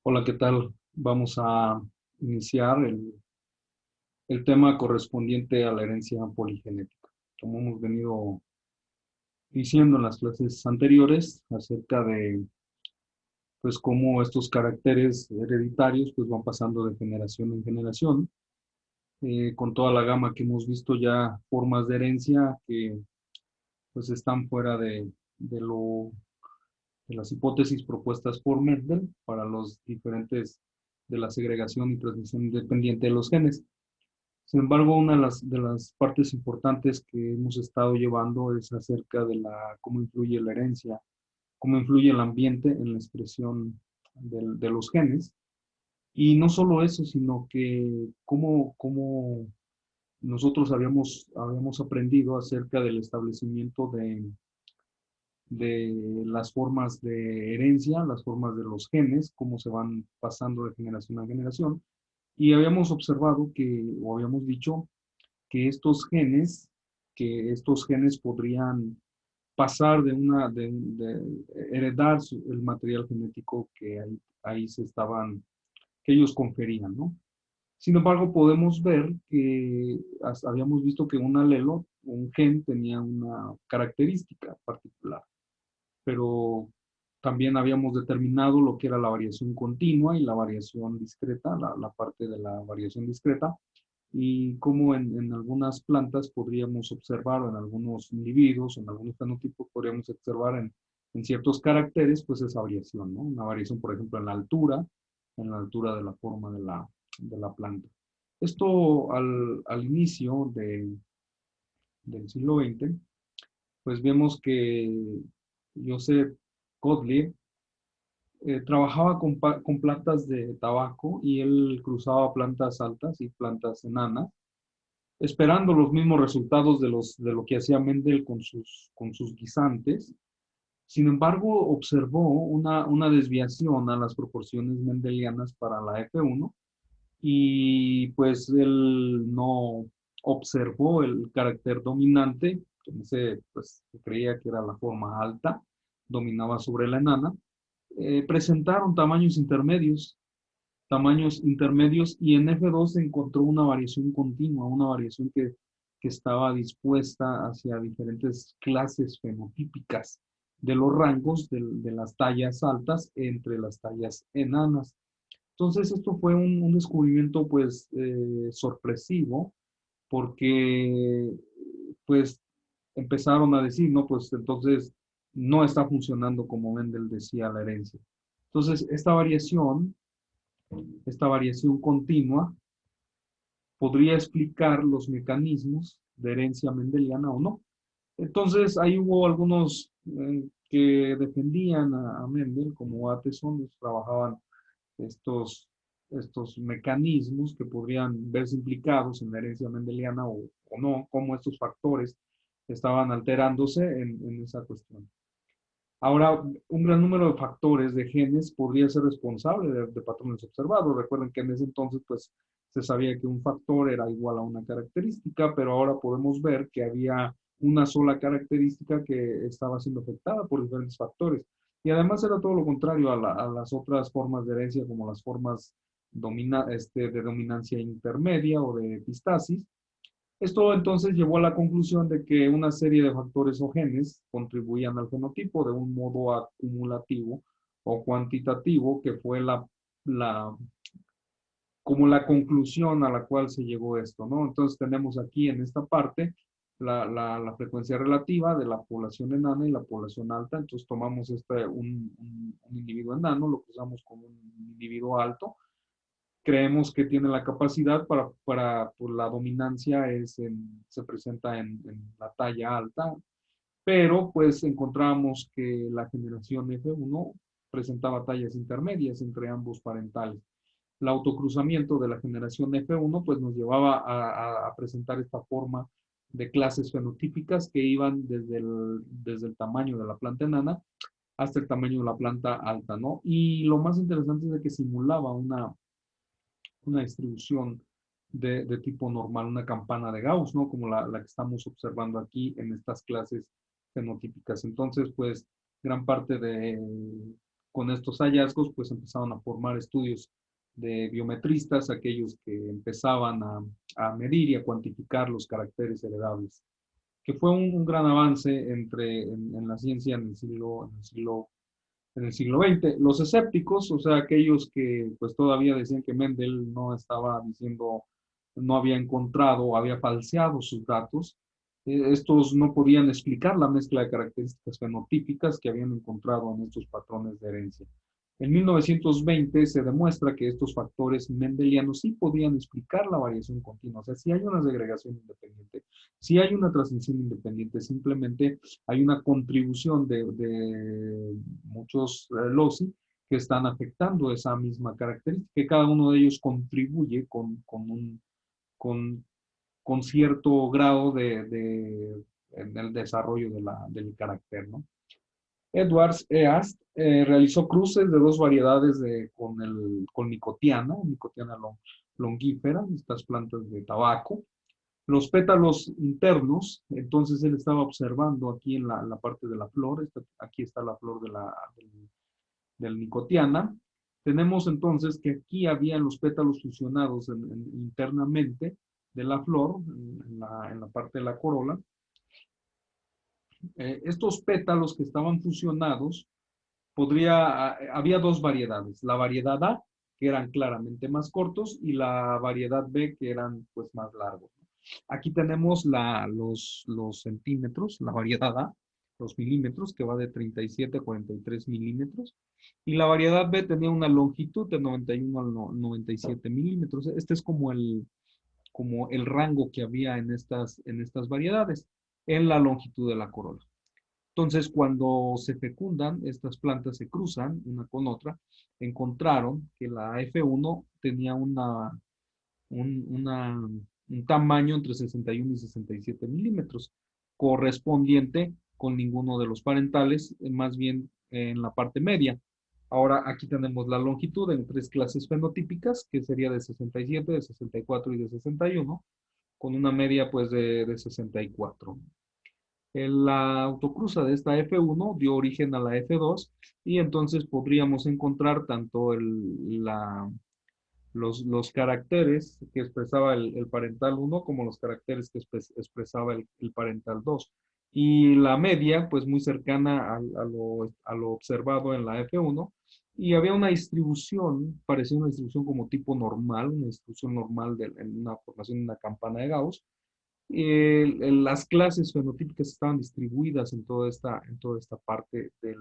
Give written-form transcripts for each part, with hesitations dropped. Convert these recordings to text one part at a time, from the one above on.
Hola, ¿qué tal? Vamos a iniciar el tema correspondiente a la herencia poligenética. Como hemos venido diciendo en las clases anteriores acerca de pues cómo estos caracteres hereditarios pues van pasando de generación en generación, con toda la gama que hemos visto ya, formas de herencia que pues están fuera de lo, de las hipótesis propuestas por Mendel para los diferentes de la segregación y transmisión independiente de los genes. Sin embargo, una de las partes importantes que hemos estado llevando es acerca de cómo influye la herencia, cómo influye el ambiente en la expresión de los genes. Y no solo eso, sino que cómo nosotros habíamos aprendido acerca del establecimiento de las formas de herencia, las formas de los genes, cómo se van pasando de generación a generación. Y habíamos observado o habíamos dicho, que estos genes podrían pasar de heredar el material genético que ahí que ellos conferían, ¿no? Sin embargo, podemos ver que habíamos visto que un alelo, un gen, tenía una característica particular, pero también habíamos determinado lo que era la variación continua y la variación discreta, la parte de la variación discreta, y cómo en algunas plantas podríamos observar, o en algunos individuos, o en algunos fenotipos, podríamos observar en ciertos caracteres, pues esa variación, ¿no? Una variación, por ejemplo, en la altura de la forma de la planta. Esto al inicio del siglo XX, pues vemos que Joseph Gottlieb trabajaba con plantas de tabaco y él cruzaba plantas altas y plantas enanas, esperando los mismos resultados de lo que hacía Mendel con sus guisantes. Sin embargo, observó una desviación a las proporciones mendelianas para la F1 y pues él no observó el carácter dominante, que pues creía que era la forma alta, dominaba sobre la enana. Presentaron tamaños intermedios, y en F2 se encontró una variación continua, una variación que estaba dispuesta hacia diferentes clases fenotípicas de los rangos de las tallas altas entre las tallas enanas. Entonces esto fue un descubrimiento pues sorpresivo, porque pues empezaron a decir, no, pues entonces no está funcionando como Mendel decía la herencia. Entonces esta variación continua podría explicar los mecanismos de herencia mendeliana o no. Entonces, ahí hubo algunos que defendían a Mendel, como Ateson, ellos trabajaban estos, estos mecanismos que podrían verse implicados en la herencia mendeliana o no, cómo estos factores estaban alterándose en esa cuestión. Ahora, un gran número de factores de genes podría ser responsable de patrones observados. Recuerden que en ese entonces, pues, se sabía que un factor era igual a una característica, pero ahora podemos ver que había una sola característica que estaba siendo afectada por diferentes factores. Y además era todo lo contrario a las otras formas de herencia, como las formas de dominancia intermedia o de epistasis. Esto entonces llevó a la conclusión de que una serie de factores o genes contribuían al fenotipo de un modo acumulativo o cuantitativo, que fue la, como la conclusión a la cual se llegó esto, ¿no? Entonces tenemos aquí en esta parte la frecuencia relativa de la población enana y la población alta. Entonces tomamos un individuo enano, lo cruzamos con un individuo alto, creemos que tiene la capacidad pues la dominancia se presenta en la talla alta, pero pues encontramos que la generación F1 presentaba tallas intermedias entre ambos parentales. El autocruzamiento de la generación F1 pues nos llevaba a presentar esta forma de clases fenotípicas que iban desde el tamaño de la planta enana hasta el tamaño de la planta alta, ¿no? Y lo más interesante es de que simulaba una distribución de tipo normal, una campana de Gauss, ¿no? Como la que estamos observando aquí en estas clases fenotípicas. Entonces, pues, gran parte con estos hallazgos, pues empezaron a formar estudios de biometristas, aquellos que empezaban a medir y a cuantificar los caracteres heredables, que fue un gran avance en la ciencia en el siglo XX. Los escépticos, o sea, aquellos que pues todavía decían que Mendel no estaba diciendo, no había encontrado, había falseado sus datos, estos no podían explicar la mezcla de características fenotípicas que habían encontrado en estos patrones de herencia. En 1920 se demuestra que estos factores mendelianos sí podían explicar la variación continua, o sea, si hay una segregación independiente, si hay una transmisión independiente, simplemente hay una contribución de muchos loci que están afectando esa misma característica, que cada uno de ellos contribuye con, con cierto grado en el desarrollo del carácter, ¿no? Edwards East realizó cruces de dos variedades con nicotiana longífera, estas plantas de tabaco. Los pétalos internos, entonces él estaba observando aquí en la parte de la flor, aquí está la flor del nicotiana. Tenemos entonces que aquí había los pétalos fusionados internamente de la flor, en la parte de la corola. Estos pétalos que estaban fusionados, había dos variedades, la variedad A, que eran claramente más cortos, y la variedad B, que eran pues más largos. Aquí tenemos los centímetros, la variedad A, los milímetros, que va de 37 a 43 milímetros, y la variedad B tenía una longitud de 91 a 97 milímetros. Este es como el rango que había en estas variedades, en la longitud de la corola. Entonces, cuando se fecundan, estas plantas se cruzan una con otra, encontraron que la F1 tenía un tamaño entre 61 y 67 milímetros, correspondiente con ninguno de los parentales, más bien en la parte media. Ahora aquí tenemos la longitud en tres clases fenotípicas, que sería de 67, de 64 y de 61, con una media pues de 64. La autocruza de esta F1 dio origen a la F2 y entonces podríamos encontrar tanto los caracteres que expresaba el parental 1 como los caracteres que expresaba el parental 2. Y la media, pues muy cercana a lo observado en la F1. Y había una distribución, parecía una distribución como tipo normal, una distribución normal en una formación de una campana de Gauss. Las clases fenotípicas estaban distribuidas en toda esta parte de,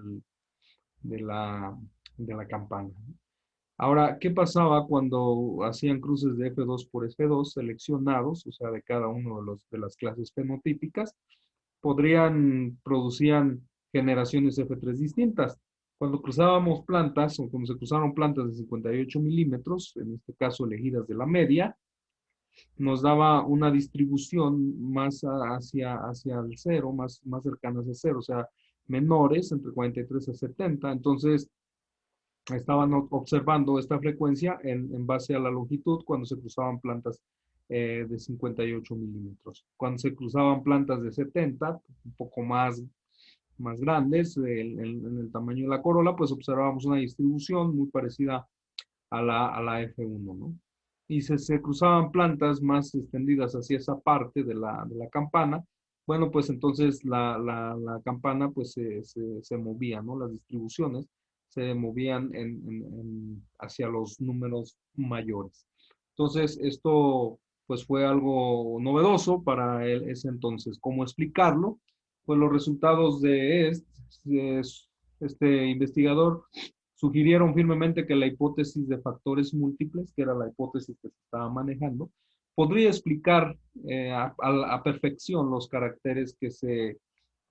la, de la campana. Ahora, ¿qué pasaba cuando hacían cruces de F2 por F2 seleccionados, o sea, de cada uno de las clases fenotípicas? Producían generaciones F3 distintas. Cuando cruzábamos plantas, o cuando se cruzaron plantas de 58 milímetros, en este caso elegidas de la media, nos daba una distribución más hacia el cero, más cercanas a cero, o sea, menores, entre 43 a 70. Entonces, estaban observando esta frecuencia en base a la longitud cuando se cruzaban plantas de 58 milímetros. Cuando se cruzaban plantas de 70, un poco más grandes en el tamaño de la corola, pues observábamos una distribución muy parecida a la F1, ¿no? Y se cruzaban plantas más extendidas hacia esa parte de la campana, bueno, pues entonces la campana pues se movía, ¿no? Las distribuciones se movían hacia los números mayores. Entonces, esto pues fue algo novedoso para ese entonces. ¿Cómo explicarlo? Pues los resultados de este investigador sugirieron firmemente que la hipótesis de factores múltiples, que era la hipótesis que se estaba manejando, podría explicar a perfección los caracteres que se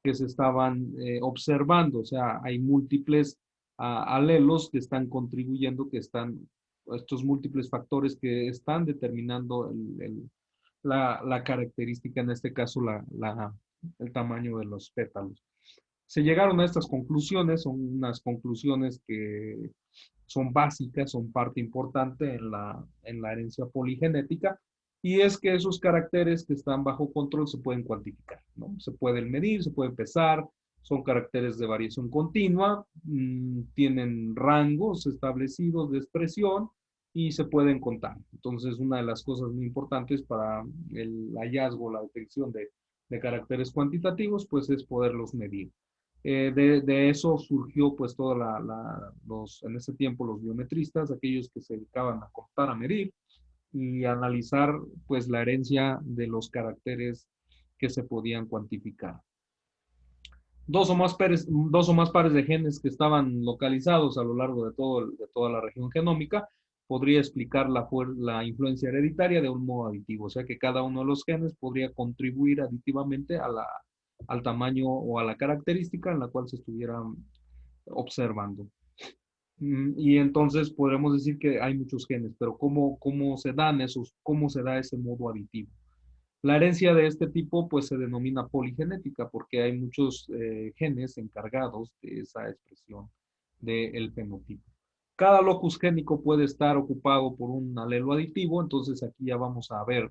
estaban observando. O sea, hay múltiples alelos que están contribuyendo, estos múltiples factores que están determinando la característica, en este caso el tamaño de los pétalos. Se llegaron a estas conclusiones, son unas conclusiones que son básicas, son parte importante en la herencia poligenética, y es que esos caracteres que están bajo control se pueden cuantificar, ¿no? Se pueden medir, se pueden pesar, Son caracteres de variación continua, tienen rangos establecidos de expresión y se pueden contar. Entonces, una de las cosas muy importantes para el hallazgo, la detección de caracteres cuantitativos, pues es poderlos medir. De eso surgió pues toda en ese tiempo los biometristas, aquellos que se dedicaban a contar, a medir y analizar pues la herencia de los caracteres que se podían cuantificar. Dos o más pares de genes que estaban localizados a lo largo de toda la región genómica podría explicar la influencia hereditaria de un modo aditivo, o sea que cada uno de los genes podría contribuir aditivamente al tamaño o a la característica en la cual se estuviera observando. Y entonces podremos decir que hay muchos genes, pero ¿cómo se dan esos, cómo se da ese modo aditivo? La herencia de este tipo pues se denomina poligenética porque hay muchos genes encargados de esa expresión del fenotipo. Cada locus génico puede estar ocupado por un alelo aditivo, entonces aquí ya vamos a ver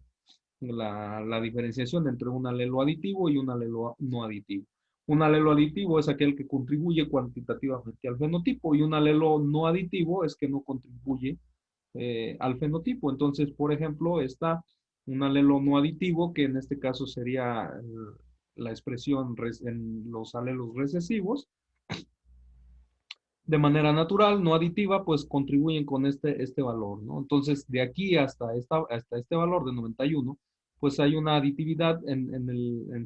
la diferenciación entre un alelo aditivo y un alelo no aditivo. Un alelo aditivo es aquel que contribuye cuantitativamente al fenotipo y un alelo no aditivo es que no contribuye al fenotipo. Entonces, por ejemplo, está un alelo no aditivo, que en este caso sería la expresión en los alelos recesivos. De manera natural, no aditiva, pues contribuyen con este valor, ¿no? Entonces, de aquí hasta este valor de 91, pues hay una aditividad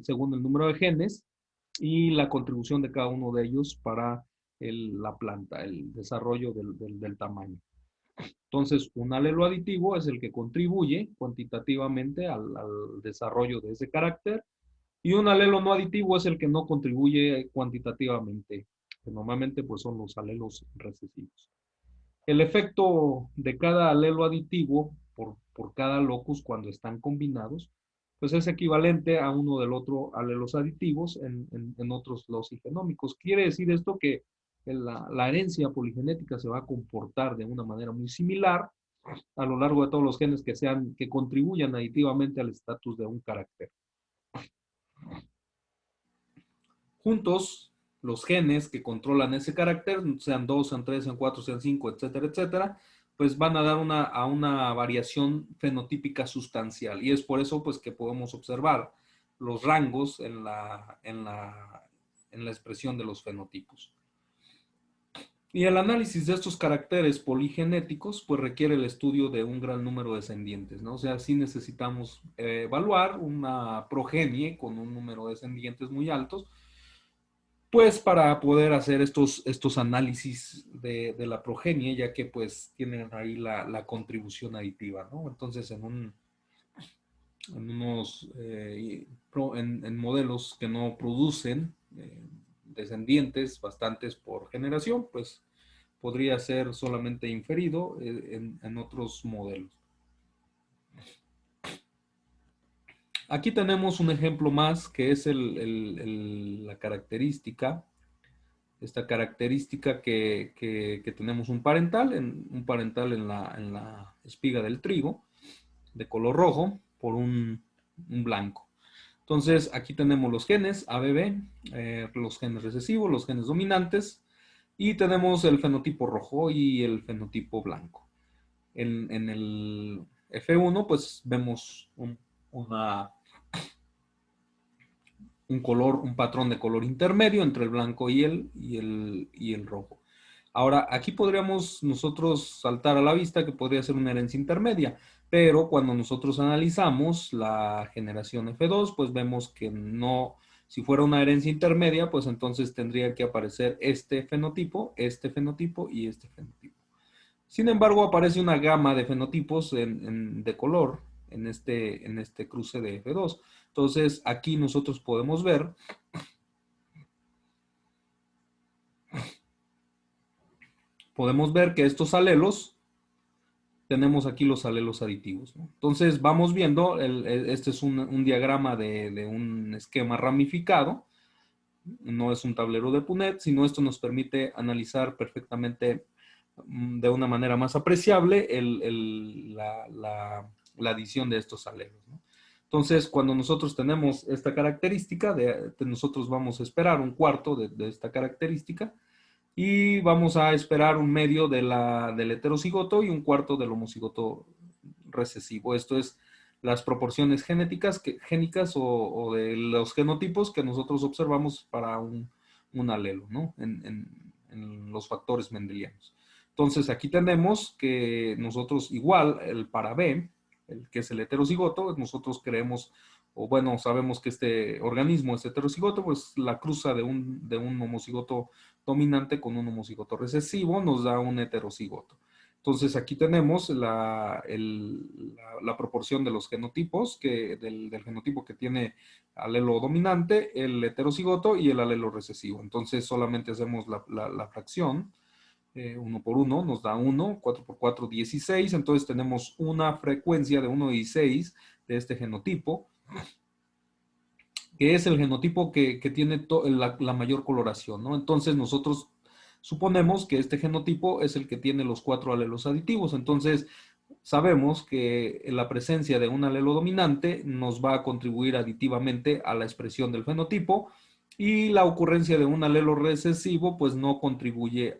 según el número de genes y la contribución de cada uno de ellos para la planta, el desarrollo del tamaño. Entonces, un alelo aditivo es el que contribuye cuantitativamente al desarrollo de ese carácter y un alelo no aditivo es el que no contribuye cuantitativamente, que normalmente pues son los alelos recesivos. El efecto de cada alelo aditivo por cada locus cuando están combinados, pues es equivalente a uno del otro alelos aditivos en otros losigenómicos. Quiere decir esto que la herencia poligenética se va a comportar de una manera muy similar a lo largo de todos los genes que contribuyan aditivamente al estatus de un carácter. Juntos, los genes que controlan ese carácter, sean 2, sean 3, sean 4, sean 5, etcétera, etcétera, pues van a dar a una variación fenotípica sustancial. Y es por eso pues, que podemos observar los rangos en la expresión de los fenotipos. Y el análisis de estos caracteres poligenéticos pues requiere el estudio de un gran número de descendientes, ¿no? O sea, sí necesitamos evaluar una progenie con un número de descendientes muy altos, pues para poder hacer estos análisis de la progenie, ya que pues tienen ahí la contribución aditiva, ¿no? Entonces en modelos que no producen descendientes bastantes por generación, pues podría ser solamente inferido en otros modelos. Aquí tenemos un ejemplo más que es la característica, esta característica que tenemos un parental en la espiga del trigo, de color rojo, por un blanco. Entonces, aquí tenemos los genes ABB, los genes recesivos, los genes dominantes, y tenemos el fenotipo rojo y el fenotipo blanco. En el F1, pues vemos un patrón de color intermedio entre el blanco y el rojo. Ahora, aquí podríamos nosotros saltar a la vista que podría ser una herencia intermedia, pero cuando nosotros analizamos la generación F2, pues vemos que no, si fuera una herencia intermedia, pues entonces tendría que aparecer este fenotipo y este fenotipo. Sin embargo, aparece una gama de fenotipos de color en este cruce de F2. Entonces, aquí nosotros podemos ver que estos alelos, tenemos aquí los alelos aditivos, ¿no? Entonces, vamos viendo, este es un diagrama de un esquema ramificado, no es un tablero de Punnett, sino esto nos permite analizar perfectamente de una manera más apreciable la adición de estos alelos, ¿no? Entonces, cuando nosotros tenemos esta característica, nosotros vamos a esperar un cuarto de esta característica y vamos a esperar un medio del heterocigoto y un cuarto del homocigoto recesivo. Esto es las proporciones génicas o de los genotipos que nosotros observamos para un alelo, ¿no? En los factores mendelianos. Entonces, aquí tenemos que nosotros igual, el para B, el que es el heterocigoto, nosotros creemos, o bueno, sabemos que este organismo es heterocigoto, pues la cruza de un homocigoto dominante con un homocigoto recesivo nos da un heterocigoto. Entonces aquí tenemos la proporción de los genotipos, del genotipo que tiene alelo dominante, el heterocigoto y el alelo recesivo. Entonces solamente hacemos la fracción, 1 por 1 nos da 1, 4 por 4, 16. Entonces tenemos una frecuencia de 1,16 de este genotipo, que es el genotipo que tiene la mayor coloración, ¿no? Entonces nosotros suponemos que este genotipo es el que tiene los 4 alelos aditivos. Entonces sabemos que la presencia de un alelo dominante nos va a contribuir aditivamente a la expresión del fenotipo y la ocurrencia de un alelo recesivo pues no contribuye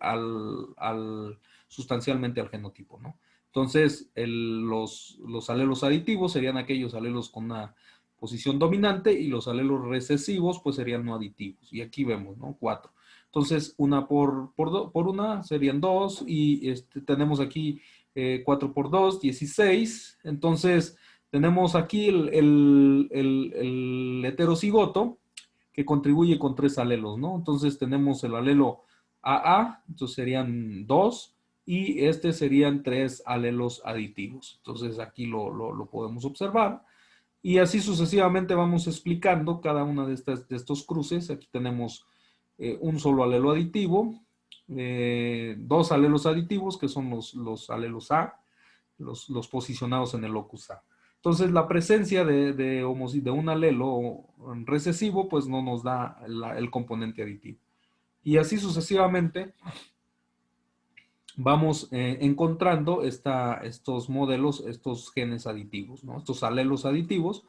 sustancialmente al genotipo, ¿no? Entonces los alelos aditivos serían aquellos alelos con una posición dominante y los alelos recesivos pues serían no aditivos. Y aquí vemos, ¿no? 4. Entonces, una por una serían 2 y tenemos aquí 4 por 2, 16. Entonces, tenemos aquí el heterocigoto que contribuye con 3 alelos, ¿no? Entonces, tenemos el alelo AA, entonces serían 2 y este serían 3 alelos aditivos. Entonces, aquí lo podemos observar. Y así sucesivamente vamos explicando cada una de estos cruces. Aquí tenemos un solo alelo aditivo, 2 alelos aditivos que son los alelos A, los posicionados en el locus A. Entonces la presencia de un alelo recesivo pues no nos da el componente aditivo. Y así sucesivamente vamos encontrando estos modelos, estos genes aditivos, ¿no? Estos alelos aditivos.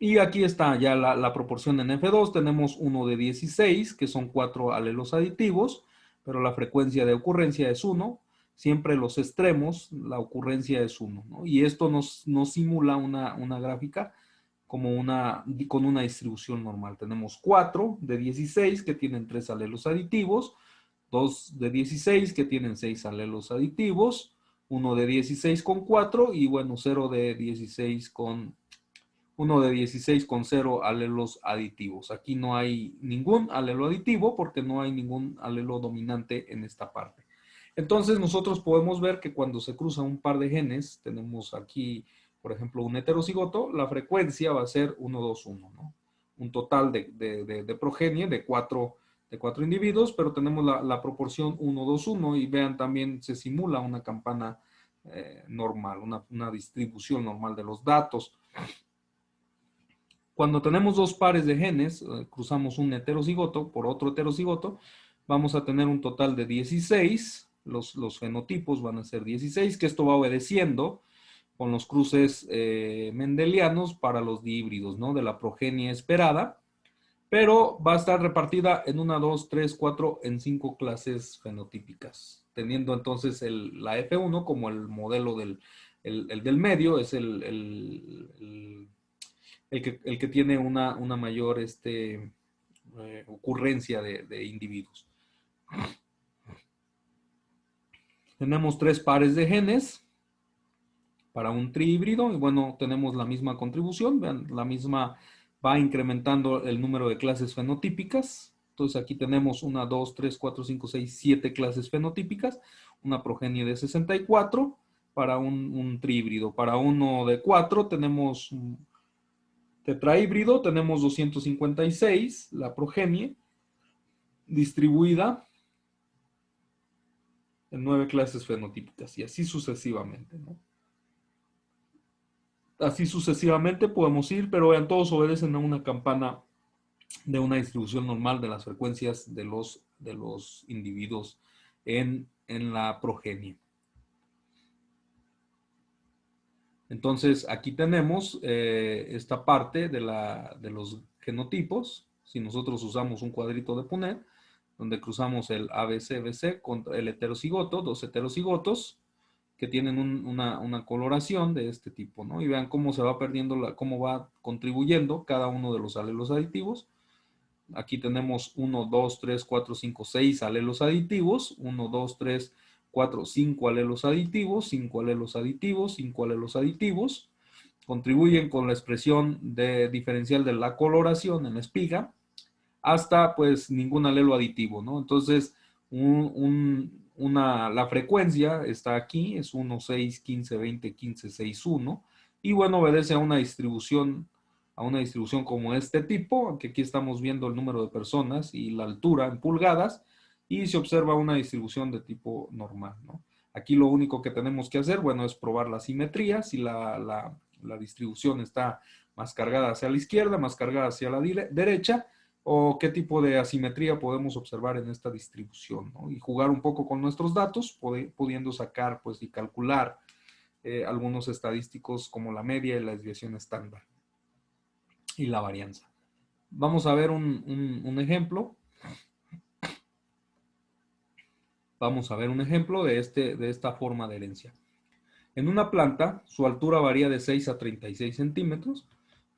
Y aquí está ya la proporción en F2. Tenemos uno de 16, que son 4 alelos aditivos, pero la frecuencia de ocurrencia es 1. Siempre los extremos, la ocurrencia es 1, ¿no? Y esto nos simula una gráfica como con una distribución normal. Tenemos 4 de 16 que tienen 3 alelos aditivos, 2 de 16 que tienen 6 alelos aditivos, 1 de 16 con 4 y bueno, 0 de 16 con 1 de 16 con 0 alelos aditivos. Aquí no hay ningún alelo aditivo porque no hay ningún alelo dominante en esta parte. Entonces nosotros podemos ver que cuando se cruza un par de genes, tenemos aquí, por ejemplo, un heterocigoto, la frecuencia va a ser 1, 2, 1, ¿no? Un total de progenie de 4 individuos, pero tenemos la proporción 1, 2, 1 y vean también se simula una campana normal, una distribución normal de los datos. Cuando tenemos dos pares de genes, cruzamos un heterocigoto por otro heterocigoto, vamos a tener un total de 16. Los fenotipos van a ser 16, que esto va obedeciendo con los cruces mendelianos para los dihíbridos, ¿no? De la progenie esperada, pero va a estar repartida en 1, 2, 3, 4, en 5 clases fenotípicas, teniendo entonces la F1 como el modelo del medio, es el que tiene una mayor ocurrencia de individuos. Tenemos 3 pares de genes para un trihíbrido y bueno, tenemos la misma contribución, vean, la misma va incrementando el número de clases fenotípicas. Entonces aquí tenemos 1, 2, 3, 4, 5, 6, 7 clases fenotípicas, una progenie de 64 para un trihíbrido. Para uno de 4 tenemos tetrahíbrido, tenemos 256, la progenie, distribuida en 9 clases fenotípicas y así sucesivamente, ¿no? Así sucesivamente podemos ir, pero vean, todos obedecen a una campana de una distribución normal de las frecuencias de los individuos en la progenie. Entonces, aquí tenemos esta parte de los genotipos. Si nosotros usamos un cuadrito de Punnett, donde cruzamos el ABC-BC contra el heterocigoto, dos heterocigotos que tienen una coloración de este tipo, ¿no? Y vean cómo se va perdiendo, cómo va contribuyendo cada uno de los alelos aditivos. Aquí tenemos 1, 2, 3, 4, 5, 6 alelos aditivos. 1, 2, 3, 4, 5 alelos aditivos, 5 alelos aditivos, 5 alelos aditivos. Contribuyen con la expresión diferencial de la coloración en la espiga hasta pues ningún alelo aditivo, ¿no? Entonces, la frecuencia está aquí, es 1, 6, 15, 20, 15, 6, 1, y bueno, obedece a una distribución como este tipo, aunque aquí estamos viendo el número de personas y la altura en pulgadas, y se observa una distribución de tipo normal, ¿no? Aquí lo único que tenemos que hacer, bueno, es probar la simetría, si la distribución está más cargada hacia la izquierda, más cargada hacia la derecha, o qué tipo de asimetría podemos observar en esta distribución, ¿no? Y jugar un poco con nuestros datos, pudiendo sacar pues, y calcular algunos estadísticos como la media y la desviación estándar y la varianza. Vamos a ver un ejemplo. Vamos a ver un ejemplo de esta forma de herencia. En una planta, su altura varía de 6 a 36 centímetros.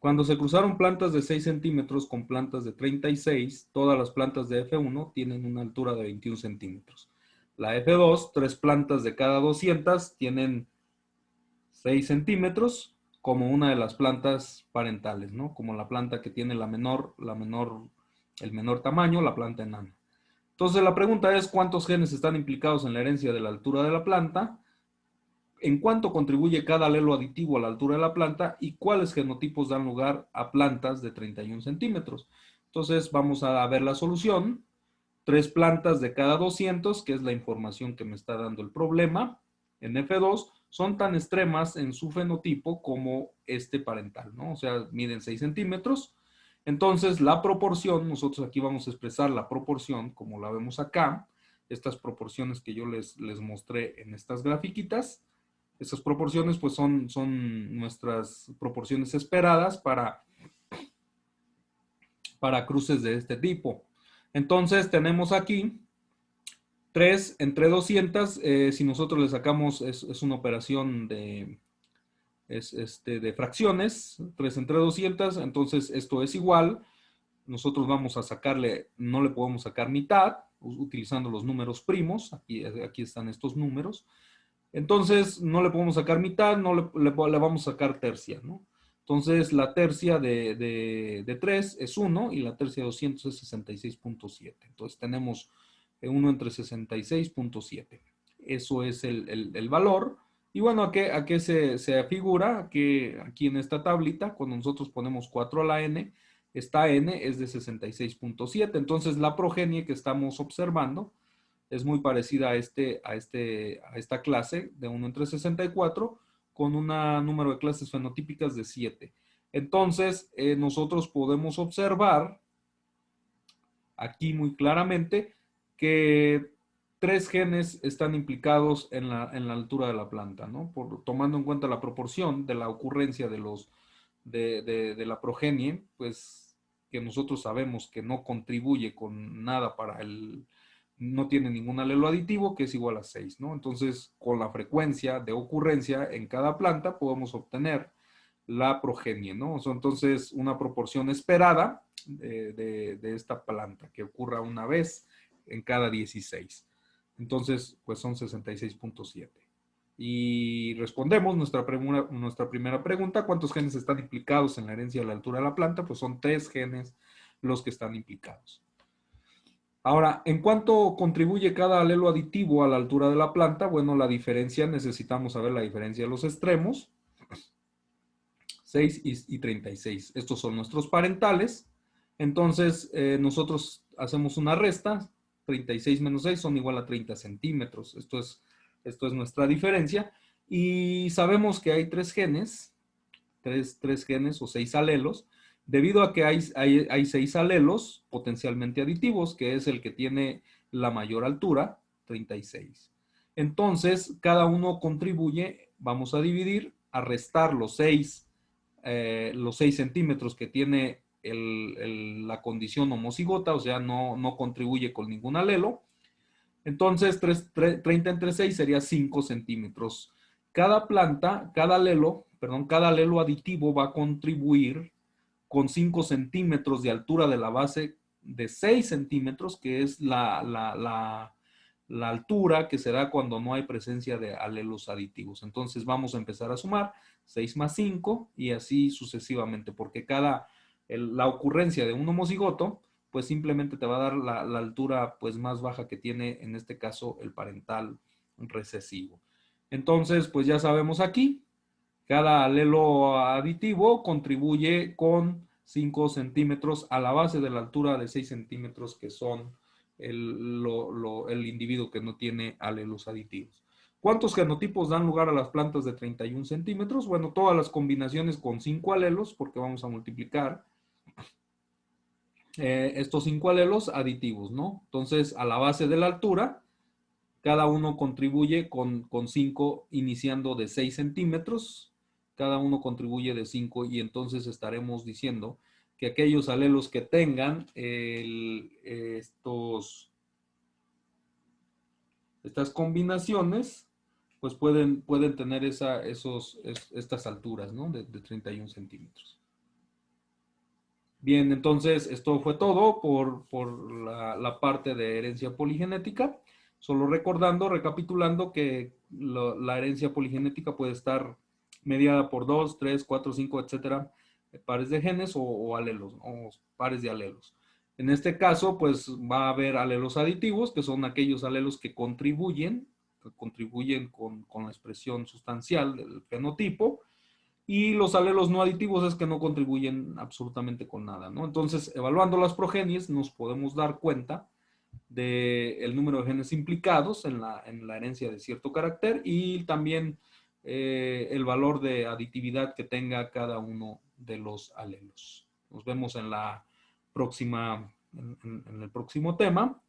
Cuando se cruzaron plantas de 6 centímetros con plantas de 36, todas las plantas de F1 tienen una altura de 21 centímetros. La F2, 3 plantas de cada 200 tienen 6 centímetros, como una de las plantas parentales, ¿no? Como la planta que tiene el menor tamaño, la planta enana. Entonces la pregunta es, ¿cuántos genes están implicados en la herencia de la altura de la planta? ¿En cuánto contribuye cada alelo aditivo a la altura de la planta y cuáles genotipos dan lugar a plantas de 31 centímetros? Entonces vamos a ver la solución. 3 plantas de cada 200, que es la información que me está dando el problema, en F2, son tan extremas en su fenotipo como este parental, ¿no? O sea, miden 6 centímetros. Entonces, la proporción, nosotros aquí vamos a expresar la proporción, como la vemos acá, estas proporciones que yo les mostré en estas grafiquitas. Estas proporciones pues son nuestras proporciones esperadas para cruces de este tipo. Entonces tenemos aquí 3 entre 200, si nosotros le sacamos, es una operación de fracciones, 3 entre 200, entonces esto es igual, nosotros vamos a sacarle, no le podemos sacar mitad, utilizando los números primos, aquí están estos números, entonces no le podemos sacar mitad, no le vamos a sacar tercia, ¿no? Entonces la tercia de 3 es 1 y la tercia de 200 es 66.7. Entonces tenemos 1 entre 66.7. Eso es el valor. Y bueno, ¿a qué se afigura? Que aquí en esta tablita, cuando nosotros ponemos 4 a la n, esta n es de 66.7. Entonces la progenie que estamos observando es muy parecida a esta clase de 1 entre 64 con un número de clases fenotípicas de 7. Entonces, nosotros podemos observar aquí muy claramente que 3 genes están implicados en la altura de la planta, ¿no? Tomando en cuenta la proporción de la ocurrencia de la progenie, pues que nosotros sabemos que no contribuye con nada no tiene ningún alelo aditivo, que es igual a 6, ¿no? Entonces, con la frecuencia de ocurrencia en cada planta podemos obtener la progenie, ¿no? Entonces, una proporción esperada de esta planta, que ocurra una vez en cada 16. Entonces, pues son 66.7. Y respondemos nuestra primera pregunta, ¿cuántos genes están implicados en la herencia de la altura de la planta? Pues son 3 genes los que están implicados. Ahora, ¿en cuánto contribuye cada alelo aditivo a la altura de la planta? Bueno, la diferencia, necesitamos saber la diferencia de los extremos, 6 y 36. Estos son nuestros parentales. Entonces, nosotros hacemos una resta, 36 menos 6 son igual a 30 centímetros. Esto es nuestra diferencia. Y sabemos que hay 3 genes, 3 genes o 6 alelos, debido a que hay 6 alelos potencialmente aditivos, que es el que tiene la mayor altura, 36. Entonces, cada uno contribuye, vamos a dividir a restar los 6 centímetros que tiene la condición homocigota, o sea, no contribuye con ningún alelo. Entonces, 30 entre 6 sería 5 centímetros. Cada alelo aditivo va a contribuir con 5 centímetros de altura de la base de 6 centímetros, que es la altura que se da cuando no hay presencia de alelos aditivos. Entonces vamos a empezar a sumar 6 más 5 y así sucesivamente, porque la ocurrencia de un homocigoto pues simplemente te va a dar la altura pues más baja que tiene en este caso el parental recesivo. Entonces pues ya sabemos aquí, cada alelo aditivo contribuye con 5 centímetros a la base de la altura de 6 centímetros que son el individuo que no tiene alelos aditivos. ¿Cuántos genotipos dan lugar a las plantas de 31 centímetros? Bueno, todas las combinaciones con 5 alelos, porque vamos a multiplicar estos 5 alelos aditivos, ¿no? Entonces, a la base de la altura, cada uno contribuye con 5, iniciando de 6 centímetros, cada uno contribuye de 5 y entonces estaremos diciendo que aquellos alelos que tengan estas combinaciones, pues pueden tener estas alturas, ¿no? De 31 centímetros. Bien, entonces esto fue todo por la parte de herencia poligenética. Solo recapitulando que la herencia poligenética puede estar mediada por 2, 3, 4, 5, etcétera, pares de genes o alelos, o pares de alelos. En este caso, pues va a haber alelos aditivos, que son aquellos alelos que contribuyen con la expresión sustancial del fenotipo, y los alelos no aditivos es que no contribuyen absolutamente con nada, ¿no? Entonces, evaluando las progenies, nos podemos dar cuenta del número de genes implicados en la herencia de cierto carácter y también el valor de aditividad que tenga cada uno de los alelos. Nos vemos en el próximo tema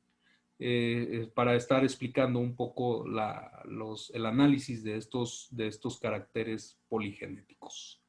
para estar explicando un poco el análisis de estos caracteres poligenéticos.